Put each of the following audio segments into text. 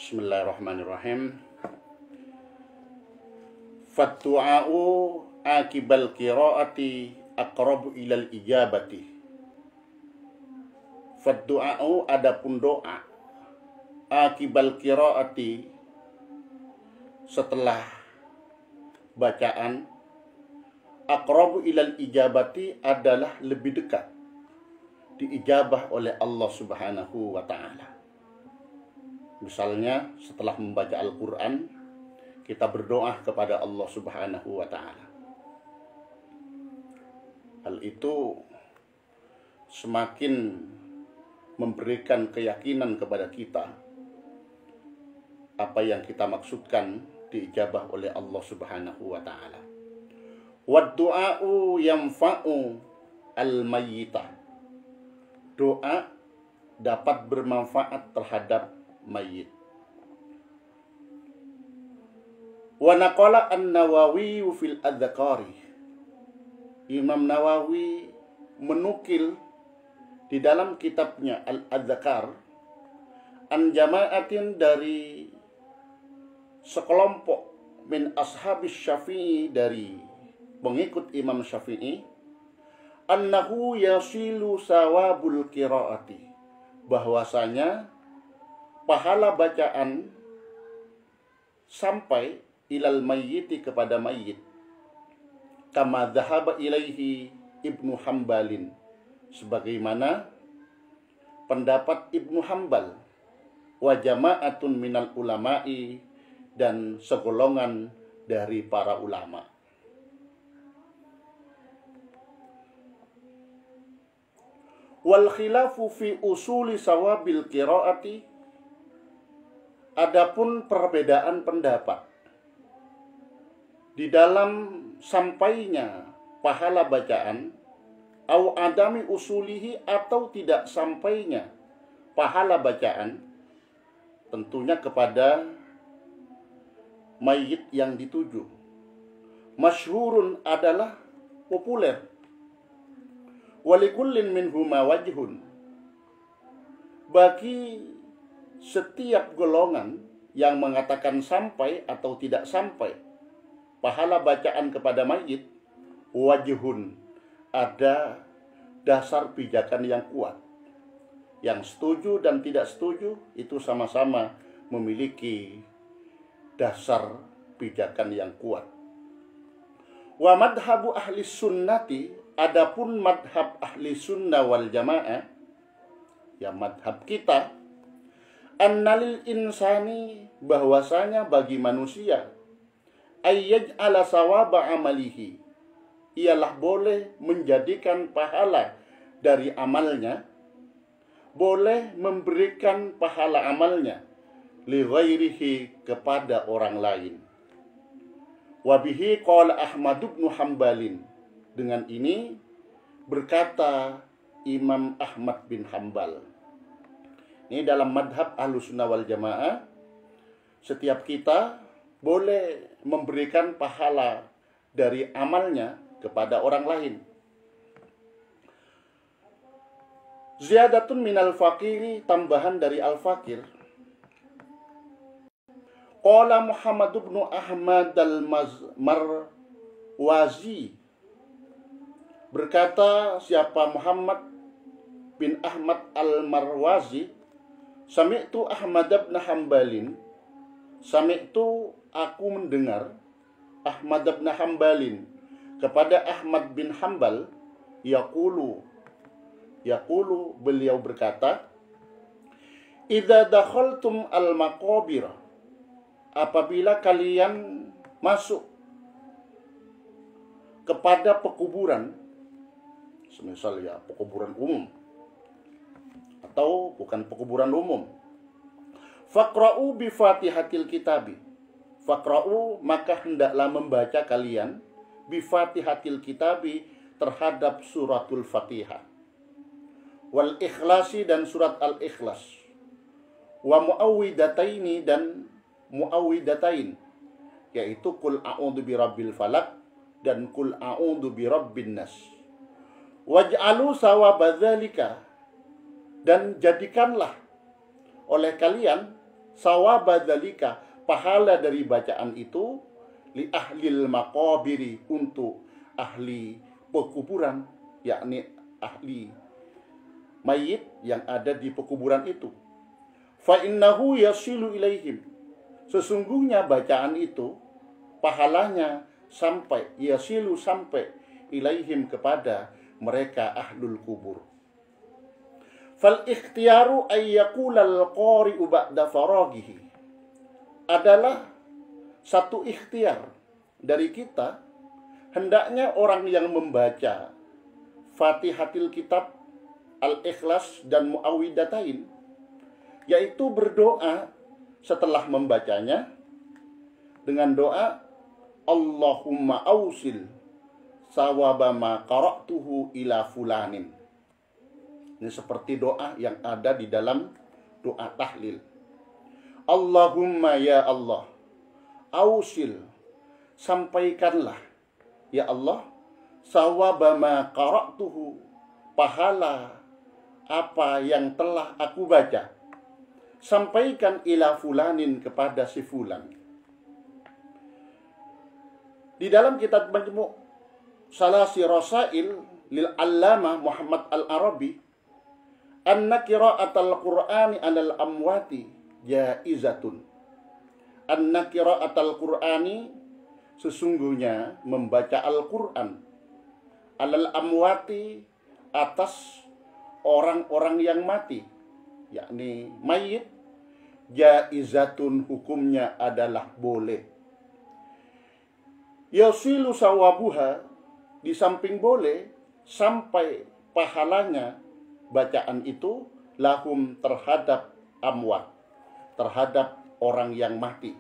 Bismillahirrahmanirrahim. Fattu'a'u akibal qira'ati aqrabu ilal ijabati. Fattu'a'u adapun doa akibal qira'ati setelah bacaan, aqrabu ilal ijabati adalah lebih dekat diijabah oleh Allah Subhanahu wa ta'ala. Misalnya setelah membaca Al-Quran, kita berdoa kepada Allah Subhanahu wa ta'ala. Hal itu semakin memberikan keyakinan kepada kita apa yang kita maksudkan diijabah oleh Allah Subhanahu wa ta'ala. Wad-du'a'u yanfa'u al-mayyita. Doa dapat bermanfaat terhadap mayit. Wa naqala an-Nawawi fil Adz-Dzakari. Imam Nawawi menukil di dalam kitabnya Al-Adz-Dzakar an jama'atin dari sekelompok min ashabis Syafi'i, dari pengikut Imam Syafi'i, annahu yasilu sawabul qiraati, bahwasanya pahala bacaan sampai ilal mayyiti, kepada mayyit, kama dhahaba ilaihi Ibnu Hambalin, sebagaimana pendapat Ibnu Hambal, wa jama'atun minal ulama'i, dan segolongan dari para ulama. Wal khilafu fi usuli sawabil qiraati, adapun perbedaan pendapat di dalam sampainya pahala bacaan, au adami usulihi, atau tidak sampainya pahala bacaan, tentunya kepada mayit yang dituju. Masyhurun adalah populer. Walikullin minhuma wajhun, bagi setiap golongan yang mengatakan sampai atau tidak sampai pahala bacaan kepada mayit, wajhun, ada dasar pijakan yang kuat. Yang setuju dan tidak setuju itu sama-sama memiliki dasar pijakan yang kuat. Wa madhabu ahli sunnati, adapun madhab ahli sunnah wal jamaah, ya madhab kita, annalil insani, bahwasanya bagi manusia, ayyaj'ala sawaba amalihi, ialah boleh menjadikan pahala dari amalnya, boleh memberikan pahala amalnya li ghairihi, kepada orang lain. Wa bihi qala Ahmad bin Hambalin, dengan ini berkata Imam Ahmad bin Hambal. Ini dalam madhab Ahlussunnah wal Jamaah, setiap kita boleh memberikan pahala dari amalnya kepada orang lain. Ziyadatun minal fakiri, tambahan dari al-fakir. Qala Muhammad bin Ahmad al-Marwazi, berkata siapa Muhammad bin Ahmad al-Marwazi, sami'tu Ahmad bin Hambalin, sami'tu, aku mendengar, Ahmad bin Hambalin, kepada Ahmad bin Hambal, yaqulu, beliau berkata, idza dakhaltum al-maqabir, apabila kalian masuk kepada pekuburan, semisal ya pekuburan umum atau bukan pekuburan umum, faqra'u bi fatihatil kitabi, faqra'u, maka hendaklah membaca kalian, bi fatihatil kitabi, terhadap suratul Fatihah, wal ikhlasi, dan surat al-ikhlas, wa muawwidataini, dan muawwidatain, yaitu kul a'udzu birabbil falaq dan kul a'udzu birabbin nas. Waj'alu sawaba dzalika, dan jadikanlah oleh kalian sawabadzalika, pahala dari bacaan itu, li ahlil maqabiri, untuk ahli pekuburan, yakni ahli mayit yang ada di pekuburan itu. Fa innahu yasilu ilaihim, sesungguhnya bacaan itu pahalanya sampai yasilu, sampai ilaihim, kepada mereka ahlul kubur. Fal ikhtiyaru ay yaqulal qari'u ba'da faraghihi, adalah satu ikhtiar dari kita, hendaknya orang yang membaca Fatihatil Kitab, Al-Ikhlas dan Muawwidhatain, yaitu berdoa setelah membacanya dengan doa Allahumma ausil sawaba ma qara'tuhu ila fulanin. Ini seperti doa yang ada di dalam doa tahlil. Allahumma ya Allah, ausil, sampaikanlah ya Allah, sawaba ma qara'tuhu, pahala apa yang telah aku baca, sampaikan ila fulanin, kepada si fulan. Di dalam kitab Majmu' Salasi Rasail lil Allamah Muhammad Al-Arabi, anna qira'atal Qur'ani 'alal amwati jaizatun. Anna qira'atal Qur'ani, sesungguhnya membaca Al-Qur'an, 'alal amwati, atas orang-orang yang mati, yakni mayit, jaizatun, hukumnya adalah boleh. Yasilu sawabuha, di samping boleh, sampai pahalanya bacaan itu, lahum, terhadap amwat, terhadap orang yang mati.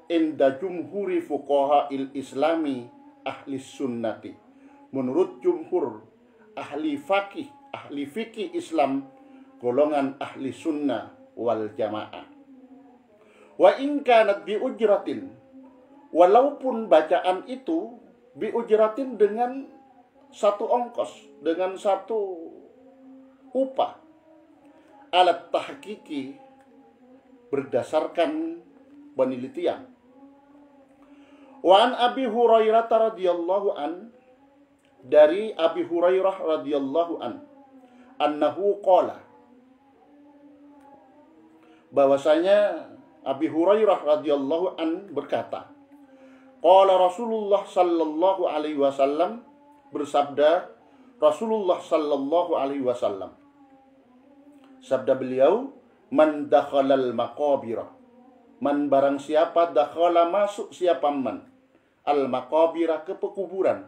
Inda jumhuri fuqaha'il islami ahli sunnati, menurut jumhur ahli fikih Islam, golongan ahli sunnah wal jamaah. Wa in kanat bi ujratin, walaupun bacaan itu bi ujratin, dengan satu ongkos, dengan satu upah, alat tahqiqi, berdasarkan penelitian. Wa an Abi Hurairah radhiyallahu an, dari Abi Hurairah radhiyallahu an, annahu qala, bahwasanya Abi Hurairah radhiyallahu an berkata, qala Rasulullah sallallahu alaihi wasallam, bersabda Rasulullah sallallahu alaihi wasallam, sabda beliau, man dakhalal maqabira, man, barang siapa, dakhala, masuk siapa, man, al maqabira, ke pekuburan,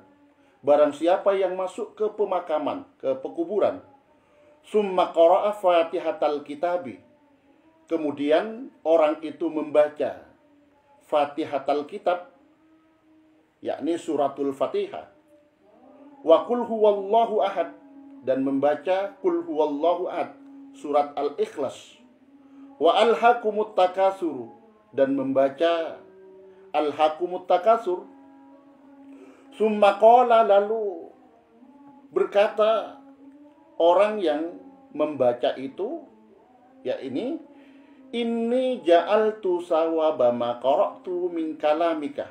barang siapa yang masuk ke pemakaman, ke pekuburan, summa qara'a fatihatal kitabi, kemudian orang itu membaca Fatihatal Kitab, yakni suratul Fatihah, wa qul huwallahu ahad, dan membaca qul huwallahu ahad, surat Al-Ikhlas, wa alhaqumut takasur, dan membaca alhaqumut takasur. Summa qala, lalu berkata orang yang membaca itu, ya ini ja'altu sawaba ma qara'tu min kalamika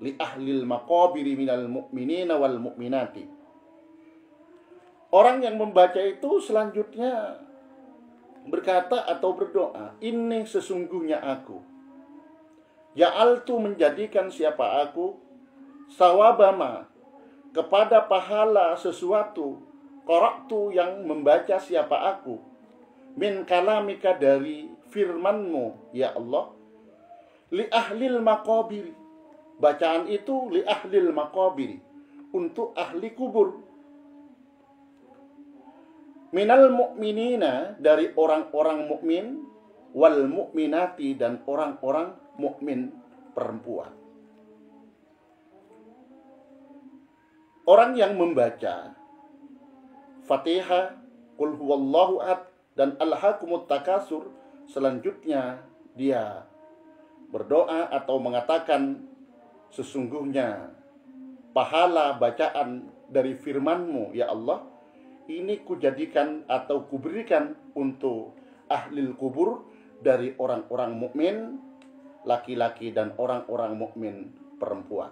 li ahlil maqabiri minal mu'minina wal mu'minati. Orang yang membaca itu selanjutnya berkata atau berdoa, ini sesungguhnya aku, ja'altu, menjadikan siapa aku, sawabama, kepada pahala sesuatu, qara'tu, yang membaca siapa aku, min kalamika, dari firmanmu ya Allah, li ahlil maqabiri, bacaan itu li ahlil maqabiri, untuk ahli kubur, minal mu'minina, dari orang-orang mukmin, wal mu'minati, dan orang-orang mukmin perempuan. Orang yang membaca Fatihah, qul huwallahu ahad, dan alhaqumut takasur, selanjutnya dia berdoa atau mengatakan, sesungguhnya pahala bacaan dari firman-Mu ya Allah, ini kujadikan atau kuberikan untuk ahli kubur dari orang-orang mukmin laki-laki dan orang-orang mukmin perempuan.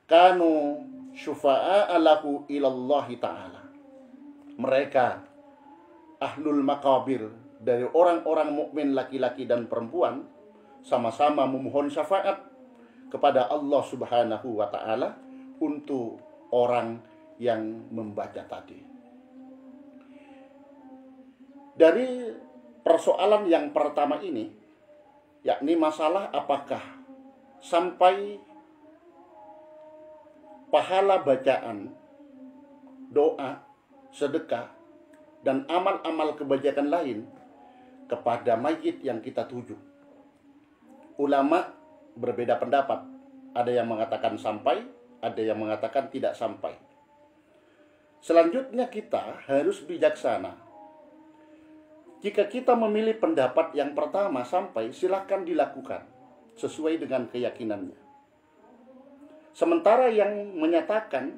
Kanu syufa'a lahu ilallahi ta'ala. Mereka ahlul makabir dari orang-orang mukmin laki-laki dan perempuan sama-sama memohon syafaat kepada Allah Subhanahu wa taala untuk orang yang membaca tadi. Dari persoalan yang pertama ini, yakni masalah apakah sampai pahala bacaan, doa, sedekah, dan amal-amal kebajikan lain kepada mayit yang kita tuju. Ulama berbeda pendapat. Ada yang mengatakan sampai, ada yang mengatakan tidak sampai. Selanjutnya kita harus bijaksana. Jika kita memilih pendapat yang pertama sampai, silakan dilakukan sesuai dengan keyakinannya. Sementara yang menyatakan,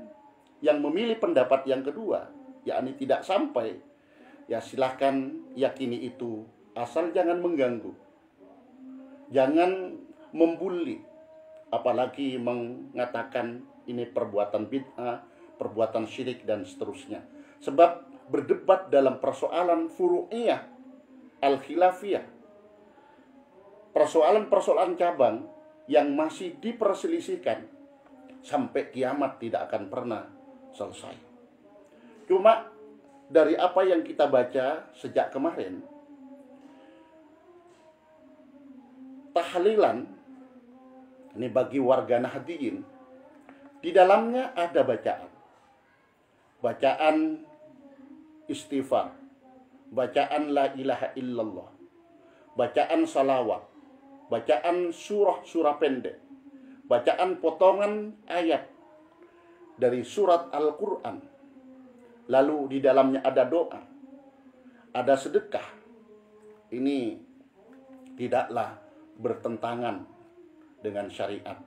yang memilih pendapat yang kedua, yakni tidak sampai, ya silakan yakini itu, asal jangan mengganggu. Jangan membuli, apalagi mengatakan ini perbuatan bid'ah, perbuatan syirik, dan seterusnya. Sebab berdebat dalam persoalan furu'iyah, al-khilafiyah, persoalan-persoalan cabang yang masih diperselisihkan sampai kiamat tidak akan pernah selesai. Cuma dari apa yang kita baca sejak kemarin, tahlilan ini bagi warga Nahdiyin, di dalamnya ada bacaan istighfar, bacaan la ilaha illallah, bacaan salawat, bacaan surah-surah pendek, bacaan potongan ayat dari surat Al-Quran. Lalu di dalamnya ada doa, ada sedekah. Ini tidaklah bertentangan dengan syariat.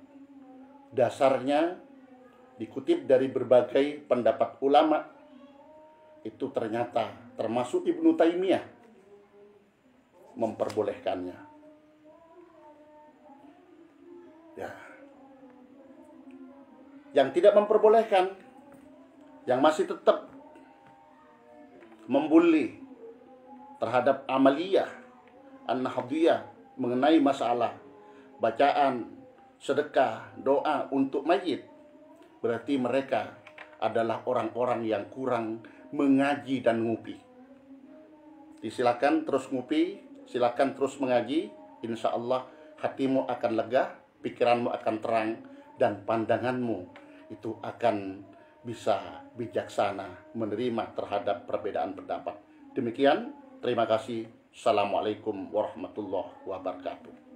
Dasarnya dikutip dari berbagai pendapat ulama, itu ternyata termasuk Ibnu Taimiyah memperbolehkannya. Ya. Yang tidak memperbolehkan, yang masih tetap membuli terhadap amaliyah an-nahdiyah mengenai masalah bacaan, sedekah, doa untuk mayit, berarti mereka adalah orang-orang yang kurang mengaji dan ngupi. Silakan terus ngupi, silakan terus mengaji, insya Allah hatimu akan lega, pikiranmu akan terang, dan pandanganmu itu akan bisa bijaksana menerima terhadap perbedaan pendapat. Demikian, terima kasih. Assalamualaikum warahmatullahi wabarakatuh.